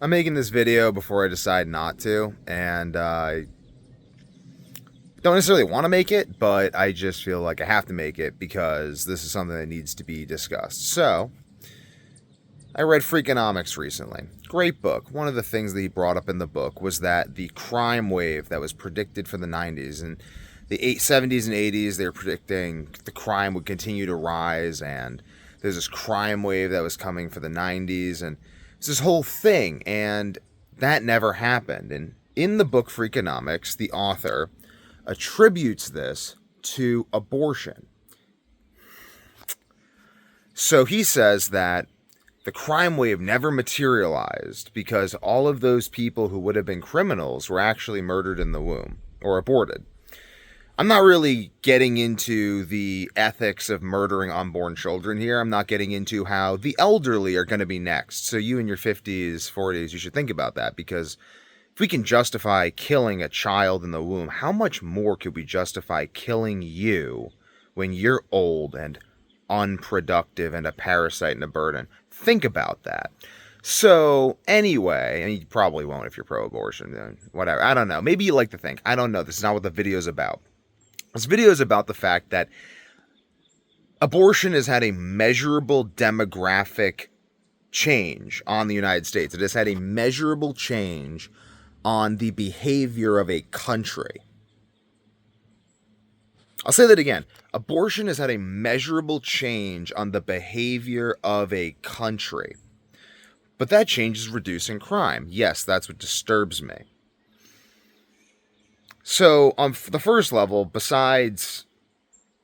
I'm making this video before I decide not to, and I don't necessarily want to make it, but I just feel like I have to make it because this is something that needs to be discussed. So, I read Freakonomics recently. Great book. One of the things that he brought up in the book was that the crime wave that was predicted for the 90s and the 70s and 80s, they were predicting the crime would continue to rise, and there's this crime wave that was coming for the 90s, and it's this whole thing, and that never happened. And in the book Freakonomics, the author attributes this to abortion. So he says that the crime wave never materialized because all of those people who would have been criminals were actually murdered in the womb or aborted. I'm not really getting into the ethics of murdering unborn children here. I'm not getting into how the elderly are going to be next. So you in your 50s, 40s, you should think about that, because if we can justify killing a child in the womb, how much more could we justify killing you when you're old and unproductive and a parasite and a burden? Think about that. So anyway, and you probably won't if you're pro-abortion, whatever. I don't know. Maybe you like to think. I don't know. This is not what the video is about. This video is about the fact that abortion has had a measurable demographic change on the United States. It has had a measurable change on the behavior of a country. I'll say that again. Abortion has had a measurable change on the behavior of a country. But that change is reducing crime. Yes, that's what disturbs me. So, on the first level, besides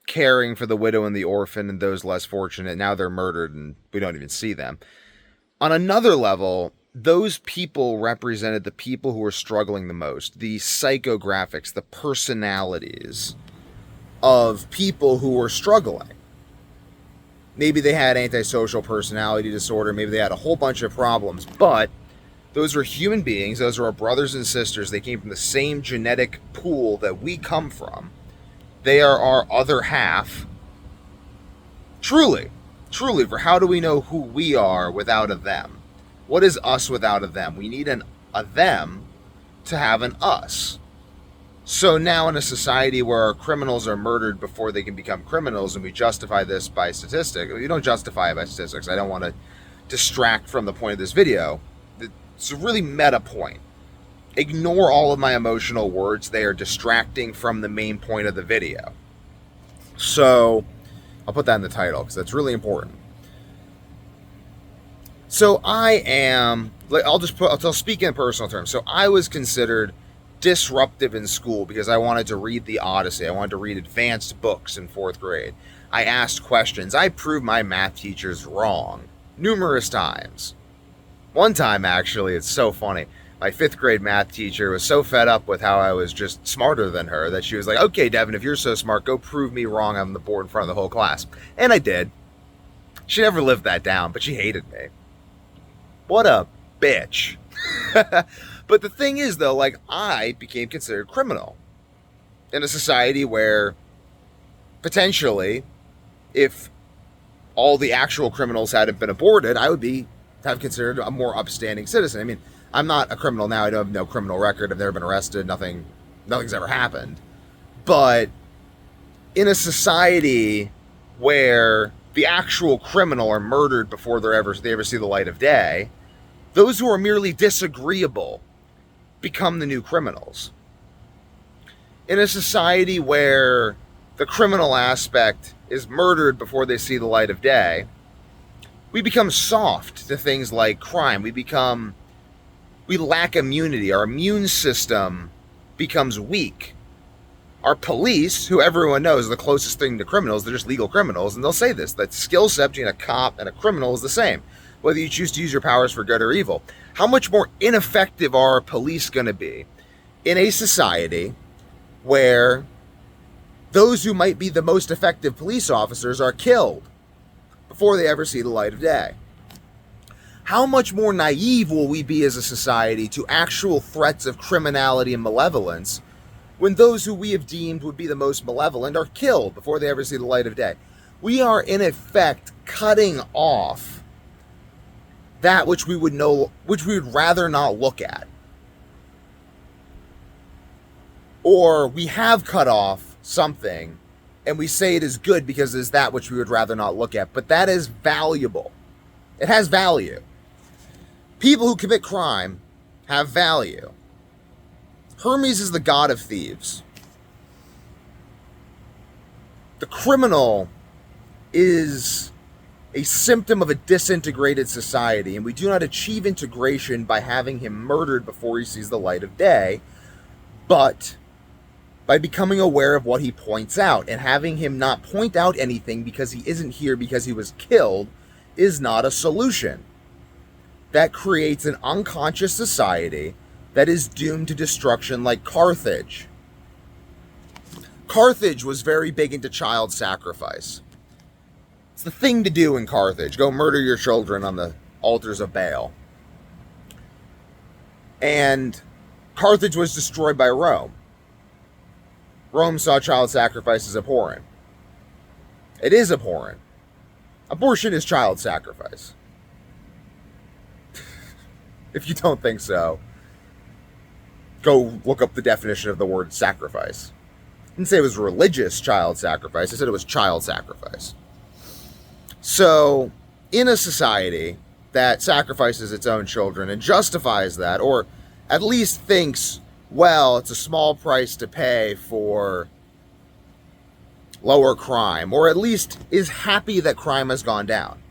caring for the widow and the orphan and those less fortunate, now they're murdered and we don't even see them. On another level, those people represented the people who were struggling the most. The psychographics, the personalities of people who were struggling. Maybe they had antisocial personality disorder. Maybe they had a whole bunch of problems. But those were human beings. Those were our brothers and sisters. They came from the same genetic pool that we come from. They are our other half. Truly. Truly. For how do we know who we are without a them? What is us without a them? We need a them to have an us. So now in a society where our criminals are murdered before they can become criminals, and we justify this by statistics, we don't justify it by statistics. I don't want to distract from the point of this video. It's a really meta point. Ignore all of my emotional words. They are distracting from the main point of the video. So I'll put that in the title because that's really important. So I'll speak in personal terms. So I was considered disruptive in school because I wanted to read the Odyssey. I wanted to read advanced books in 4th grade. I asked questions. I proved my math teachers wrong numerous times. One time, actually, it's so funny. My 5th grade math teacher was so fed up with how I was just smarter than her that she was like, okay, Devin, if you're so smart, go prove me wrong on the board in front of the whole class. And I did. She never lived that down, but she hated me. What a bitch. But the thing is, though, like, I became considered criminal in a society where potentially, if all the actual criminals hadn't been aborted, I would have considered a more upstanding citizen. I mean, I'm not a criminal now. I don't have no criminal record. I've never been arrested. Nothing's ever happened. But in a society where the actual criminal are murdered before they ever see the light of day, those who are merely disagreeable become the new criminals. In a society where the criminal aspect is murdered before they see the light of day, we become soft to things like crime. We lack immunity. Our immune system becomes weak. Our police, who everyone knows are the closest thing to criminals, they're just legal criminals, and they'll say this, that skill set between a cop and a criminal is the same, whether you choose to use your powers for good or evil. How much more ineffective are our police going to be in a society where those who might be the most effective police officers are killed before they ever see the light of day? How much more naive will we be as a society to actual threats of criminality and malevolence when those who we have deemed would be the most malevolent are killed before they ever see the light of day? We are, in effect, cutting off that which we would rather not look at. Or we have cut off something and we say it is good because it is that which we would rather not look at. But that is valuable. It has value. People who commit crime have value. Hermes is the god of thieves. The criminal is a symptom of a disintegrated society, and we do not achieve integration by having him murdered before he sees the light of day, but by becoming aware of what he points out, and having him not point out anything because he isn't here because he was killed is not a solution. That creates an unconscious society that is doomed to destruction, like Carthage. Carthage was very big into child sacrifice. It's the thing to do in Carthage. Go murder your children on the altars of Baal. And Carthage was destroyed by Rome. Rome saw child sacrifice as abhorrent. It is abhorrent. Abortion is child sacrifice. If you don't think so, go look up the definition of the word sacrifice. I didn't say it was religious child sacrifice. I said it was child sacrifice. So, in a society that sacrifices its own children and justifies that, or at least thinks, well, it's a small price to pay for lower crime, or at least is happy that crime has gone down.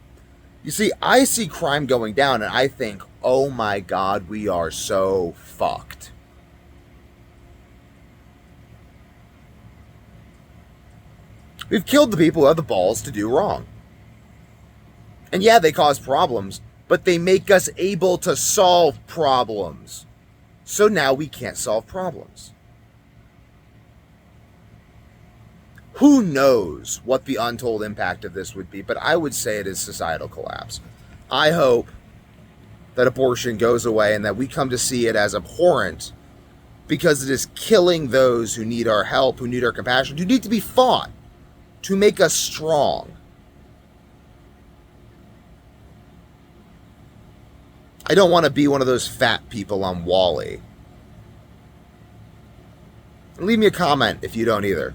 You see, I see crime going down and I think, oh my God, we are so fucked. We've killed the people who have the balls to do wrong. And yeah, they cause problems, but they make us able to solve problems. So now we can't solve problems. Who knows what the untold impact of this would be, but I would say it is societal collapse. I hope that abortion goes away and that we come to see it as abhorrent because it is killing those who need our help, who need our compassion, who need to be fought to make us strong. I don't want to be one of those fat people on Wall-E. Leave me a comment if you don't either.